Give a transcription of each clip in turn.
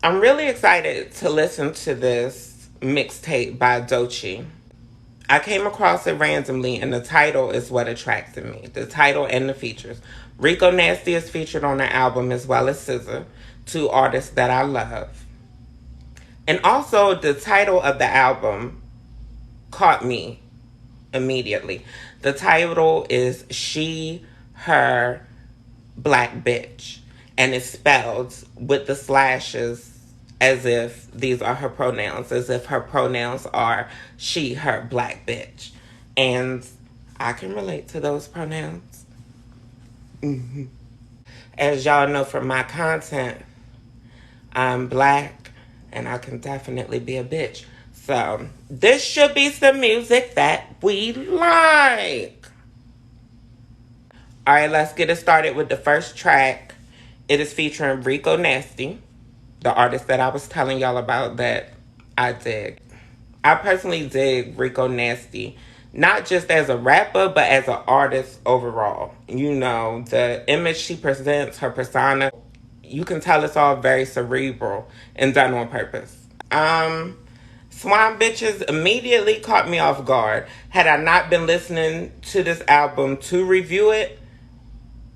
I'm really excited to listen to this mixtape by Doechii. I came across it randomly, and the title is what attracted me. The title and the features. Rico Nasty is featured on the album as well as SZA, two artists that I love. And also, the title of the album caught me immediately. The title is She, Her, Black Bitch. And it's spelled with the slashes as if these are her pronouns, as if her pronouns are she, her, black bitch. And I can relate to those pronouns. As y'all know from my content, I'm black and I can definitely be a bitch. So this should be some music that we like. All right, let's get it started with the first track. It is featuring Rico Nasty, the artist that I was telling y'all about that I dig. I personally dig Rico Nasty, not just as a rapper, but as an artist overall. You know, the image she presents, her persona, you can tell it's all very cerebral and done on purpose. Swine Bitches immediately caught me off guard. Had I not been listening to this album to review it,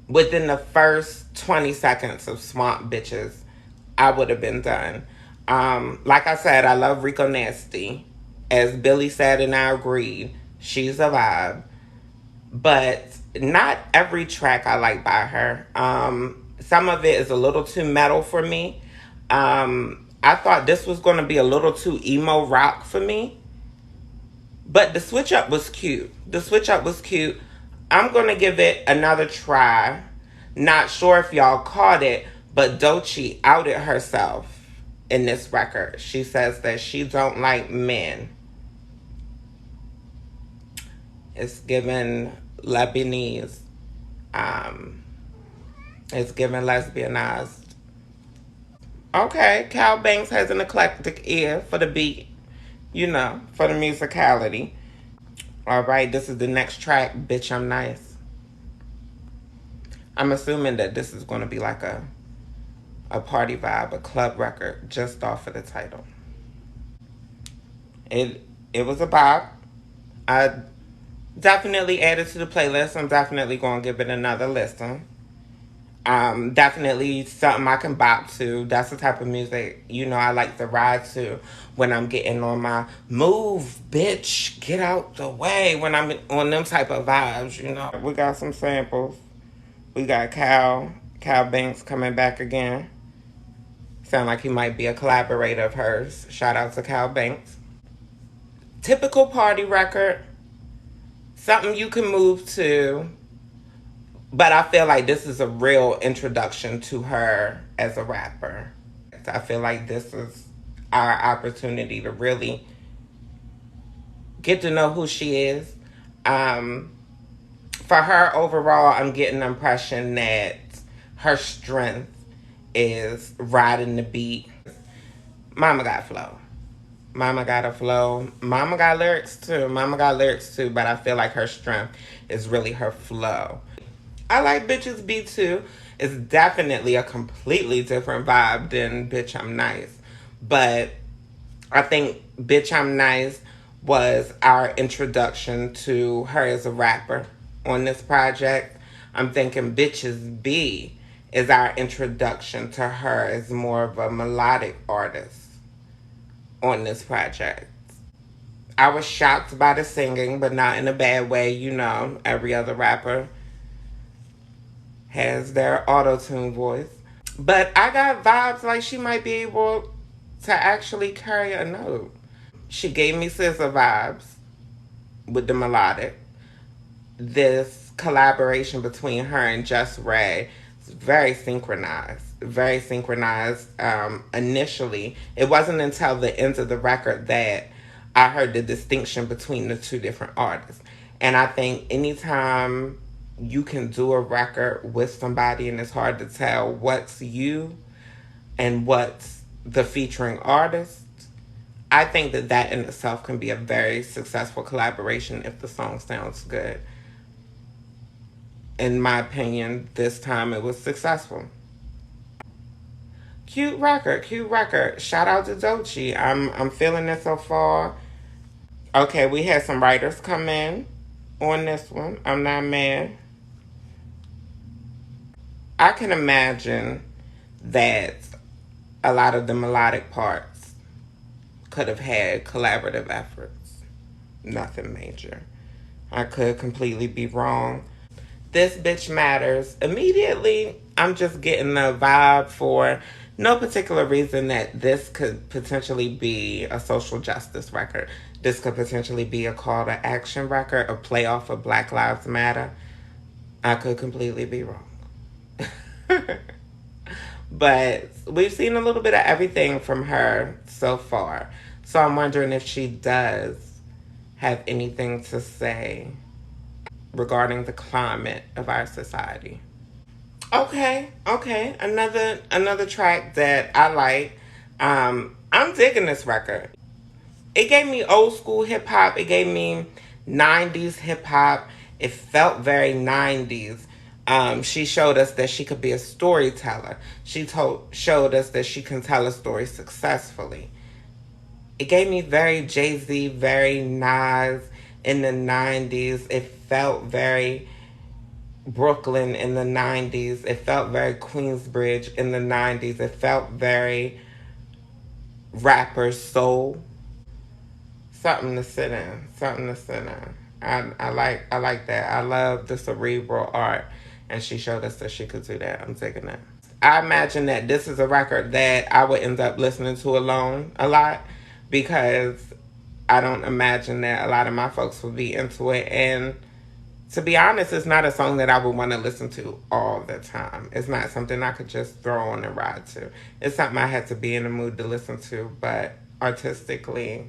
within the first 20 seconds of Swamp Bitches, I would have been done. Like I said, I love Rico Nasty. As Billy said, and I agreed, she's a vibe. But not every track I like by her. Some of it is a little too metal for me. I thought this was going to be a little too emo rock for me. But the switch up was cute. I'm going to give it another try. Not sure if y'all caught it, but Doechii outed herself in this record. She says that she don't like men. It's given Lebanese. It's given lesbianized. Okay, Cal Banks has an eclectic ear for the beat, you know, for the musicality. All right, this is the next track, Bitch I'm Nice. I'm assuming that this is going to be like a party vibe, a club record, just off of the title. It was a bop. I definitely added to the playlist. I'm definitely going to give it another listen. Definitely something I can bop to. That's the type of music, you know, I like to ride to when I'm getting on my move, bitch, get out the way, when I'm on them type of vibes, you know. We got some samples. We got Cal Banks coming back again. Sound like he might be a collaborator of hers. Shout out to Cal Banks. Typical party record. Something you can move to. But I feel like this is a real introduction to her as a rapper. I feel like this is our opportunity to really get to know who she is. For her overall, I'm getting the impression that her strength is riding the beat. Mama got flow. Mama got a flow. Mama got lyrics too, but I feel like her strength is really her flow. I like Bitches B2. It's definitely a completely different vibe than Bitch I'm Nice. But I think Bitch I'm Nice was our introduction to her as a rapper on this project. I'm thinking Bitches B is our introduction to her as more of a melodic artist on this project. I was shocked by the singing, but not in a bad way. You know, every other rapper has their auto-tune voice. But I got vibes like she might be able to actually carry a note. She gave me SZA vibes with the melodic. This collaboration between her and Just Ray is very synchronized. Very synchronized. Initially, it wasn't until the end of the record that I heard the distinction between the two different artists. And I think anytime you can do a record with somebody and it's hard to tell what's you and what's the featuring artist, I think that that in itself can be a very successful collaboration if the song sounds good. In my opinion, this time it was successful. Cute record, cute record. Shout out to Doechii. I'm feeling it so far. Okay, we had some writers come in on this one. I'm not mad. I can imagine that a lot of the melodic parts could have had collaborative efforts. Nothing major. I could completely be wrong. This bitch matters. Immediately, I'm just getting the vibe for no particular reason that this could potentially be a social justice record. This could potentially be a call to action record, a play off of Black Lives Matter. I could completely be wrong. But we've seen a little bit of everything from her so far. So I'm wondering if she does have anything to say regarding the climate of our society. Okay, okay. Another track that I like. I'm digging this record. It gave me old school hip hop. It gave me 90s hip hop. It felt very 90s. She showed us that she could be a storyteller. Showed us that she can tell a story successfully. It gave me very Jay-Z, very Nas in the 90s. It felt very Brooklyn in the 90s. It felt very Queensbridge in the 90s. It felt very rapper soul. Something to sit in. Something to sit in. I like that. I love the cerebral art, and she showed us that she could do that. I'm taking that. I imagine that this is a record that I would end up listening to alone a lot because I don't imagine that a lot of my folks would be into it. And to be honest, it's not a song that I would want to listen to all the time. It's not something I could just throw on and ride to. It's something I had to be in the mood to listen to. But artistically,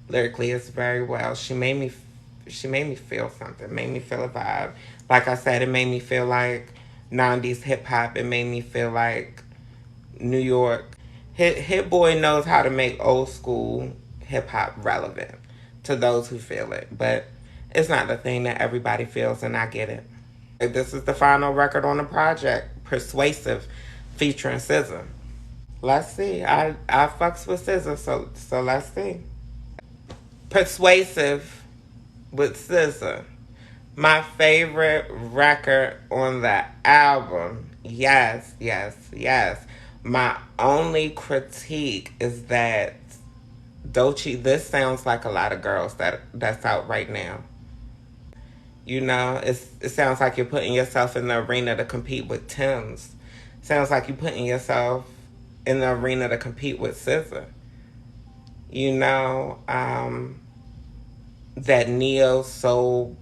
lyrically, it's very well. She made me feel something. Made me feel a vibe. Like I said, it made me feel like 90s hip hop. It made me feel like New York. Hit Boy knows how to make old school hip hop relevant to those who feel it. But it's not the thing that everybody feels, and I get it. This is the final record on the project, Persuasive, featuring SZA. Let's see. I fucks with SZA, so let's see. Persuasive with SZA. My favorite record on the album. Yes, yes, yes. My only critique is that Doechii, this sounds like a lot of girls that's out right now. It sounds like you're putting yourself in the arena to compete with Tim's. Sounds like you're putting yourself in the arena to compete with SZA. You know, that neo soul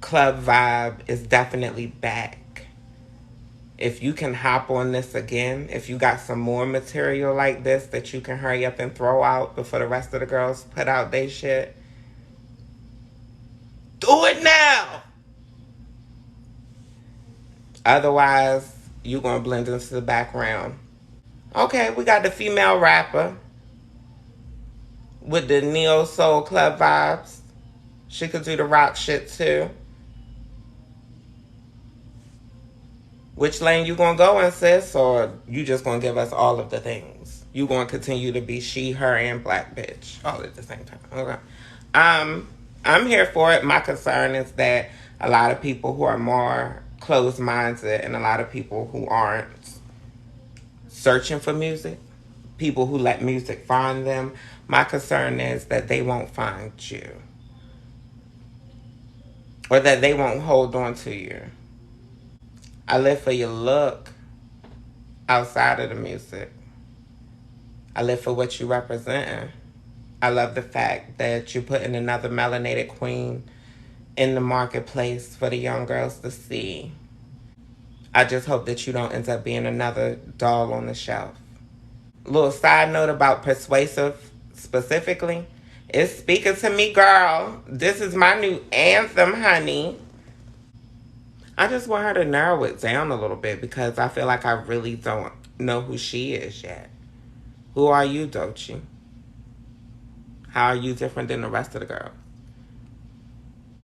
club vibe is definitely back. If you can hop on this again, if you got some more material like this that you can hurry up and throw out before the rest of the girls put out their shit, do it now. Otherwise, you're going to blend into the background. Okay, we got the female rapper with the neo soul club vibes. She could do the rock shit too. Which lane you gonna go in, sis? Or you just gonna give us all of the things? You gonna continue to be she, her, and black bitch all at the same time? Okay. I'm here for it. My concern is that a lot of people who are more closed-minded and a lot of people who aren't searching for music, people who let music find them, my concern is that they won't find you. Or that they won't hold on to you. I live for your look outside of the music. I live for what you represent. I love the fact that you're putting another melanated queen in the marketplace for the young girls to see. I just hope that you don't end up being another doll on the shelf. Little side note about Persuasive specifically. It's speaking to me, girl. This is my new anthem, honey. I just want her to narrow it down a little bit because I feel like I really don't know who she is yet. Who are you, Doechii? How are you different than the rest of the girls?